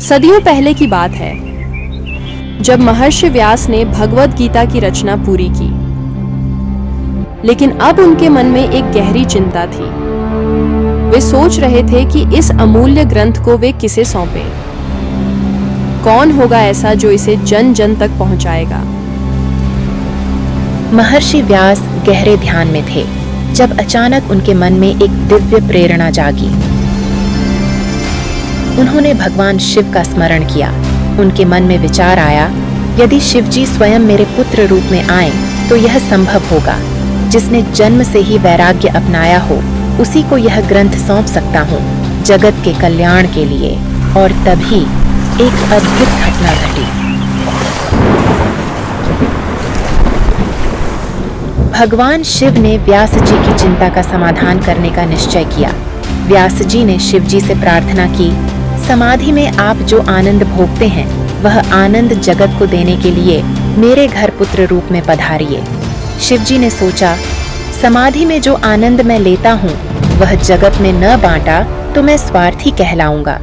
सदियों पहले की बात है, जब महर्षि व्यास ने भगवद गीता की रचना पूरी की। लेकिन अब उनके मन में एक गहरी चिंता थी। वे सोच रहे थे कि इस अमूल्य ग्रंथ को वे किसे सौंपें। कौन होगा ऐसा जो इसे जन जन तक पहुंचाएगा। महर्षि व्यास गहरे ध्यान में थे जब अचानक उनके मन में एक दिव्य प्रेरणा जागी। उन्होंने भगवान शिव का स्मरण किया। उनके मन में विचार आया, यदि शिवजी स्वयं मेरे पुत्र रूप में आए तो यह संभव होगा। जिसने जन्म से ही वैराग्य अपनाया हो उसी को यह ग्रंथ सौंप सकता हूँ, जगत के कल्याण के लिए। और तभी एक अद्भुत घटना घटी। भगवान शिव ने व्यास जी की चिंता का समाधान करने का निश्चय किया। व्यास जी ने शिव जी से प्रार्थना की, समाधि में आप जो आनंद भोगते हैं वह आनंद जगत को देने के लिए मेरे घर पुत्र रूप में पधारिए। शिव जी ने सोचा, समाधि में जो आनंद मैं लेता हूँ वह जगत में न बांटा तो मैं स्वार्थी कहलाऊंगा।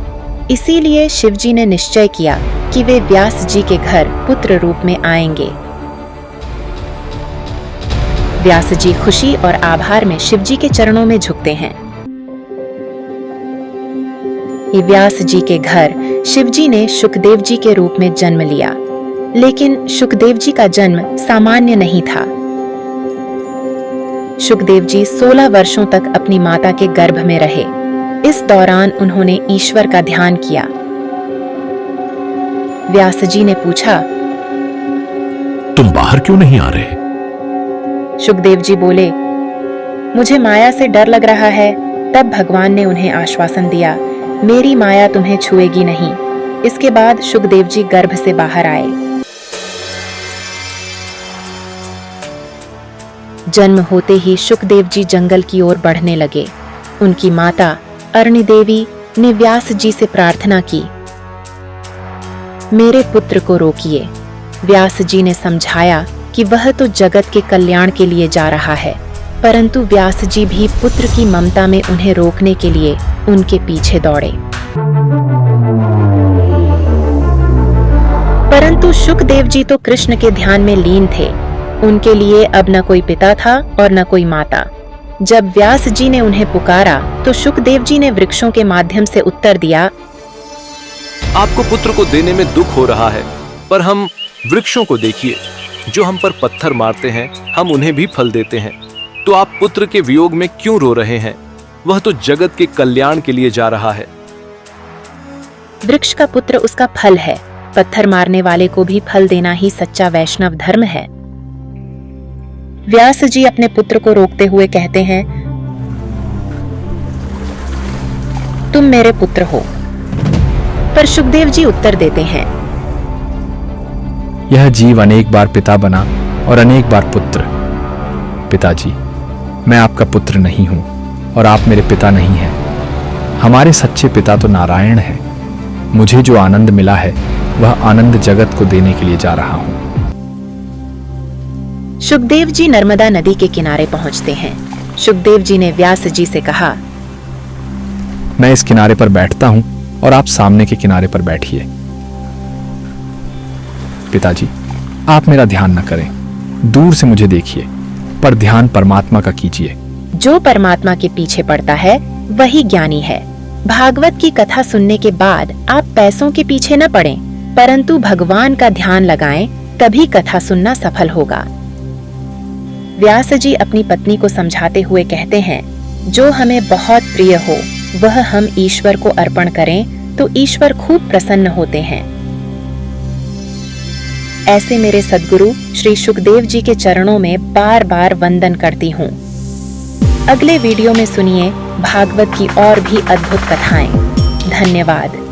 इसीलिए शिव जी ने निश्चय किया कि वे व्यास जी के घर पुत्र रूप में आएंगे। व्यास जी खुशी और आभार में शिव जी के चरणों में झुकते हैं। व्यास जी के घर शिव जी ने शुकदेव जी के रूप में जन्म लिया। लेकिन शुकदेव जी का जन्म सामान्य नहीं था। शुकदेव जी 16 वर्षों तक अपनी माता के गर्भ में रहे। इस दौरान उन्होंने ईश्वर का ध्यान किया। व्यास जी ने पूछा, तुम बाहर क्यों नहीं आ रहे? शुकदेव जी बोले, मुझे माया से डर लग रहा है। तब भगवान ने उन्हें आश्वासन दिया, मेरी माया तुम्हें छुएगी नहीं। इसके बाद शुकदेव जी गर्भ से बाहर आए। जन्म होते ही शुकदेव जी जंगल की ओर बढ़ने लगे। उनकी माता अरणी देवी ने व्यास जी से प्रार्थना की, मेरे पुत्र को रोकिए। व्यास जी ने समझाया कि वह तो जगत के कल्याण के लिए जा रहा है, परंतु व्यास जी भी पुत्र की ममता में उन्हें रोकने के लिए उनके पीछे दौड़े। परंतु शुकदेव जी तो कृष्ण के ध्यान में लीन थे। उनके लिए अब न कोई पिता था और न कोई माता। जब व्यास जी ने उन्हें पुकारा तो शुकदेव जी ने वृक्षों के माध्यम से उत्तर दिया, आपको पुत्र को देने में दुख हो रहा है, पर हम वृक्षों को देखिए, जो हम पर पत्थर मारते हैं हम उन्हें भी फल देते हैं। तो आप पुत्र के वियोग में क्यों रो रहे हैं? वह तो जगत के कल्याण के लिए जा रहा है। वृक्ष का पुत्र उसका फल है। पत्थर मारने वाले को भी फल देना ही सच्चा वैष्णव धर्म है। व्यास जी अपने पुत्र को रोकते हुए कहते हैं, तुम मेरे पुत्र हो। पर शुकदेव जी उत्तर देते हैं, यह जीव अनेक बार पिता बना और अनेक बार पुत्र। पिताजी, मैं आपका पुत्र नहीं हूं और आप मेरे पिता नहीं हैं। हमारे सच्चे पिता तो नारायण हैं। मुझे जो आनंद मिला है वह आनंद जगत को देने के लिए जा रहा हूं। शुकदेव जी नर्मदा नदी के किनारे पहुंचते हैं। शुकदेव जी ने व्यास जी से कहा, मैं इस किनारे पर बैठता हूं और आप सामने के किनारे पर बैठिए। पिताजी, आप मेरा ध्यान न करें, दूर से मुझे देखिए, पर ध्यान परमात्मा का कीजिए। जो परमात्मा के पीछे पड़ता है वही ज्ञानी है। भागवत की कथा सुनने के बाद आप पैसों के पीछे न पड़ें, परंतु भगवान का ध्यान लगाएं, तभी कथा सुनना सफल होगा। व्यास जी अपनी पत्नी को समझाते हुए कहते हैं, जो हमें बहुत प्रिय हो वह हम ईश्वर को अर्पण करें तो ईश्वर खूब प्रसन्न होते हैं। ऐसे मेरे सद्गुरु श्री शुकदेव जी के चरणों में बार बार वंदन करती हूँ। अगले वीडियो में सुनिए भागवत की और भी अद्भुत कथाएं। धन्यवाद।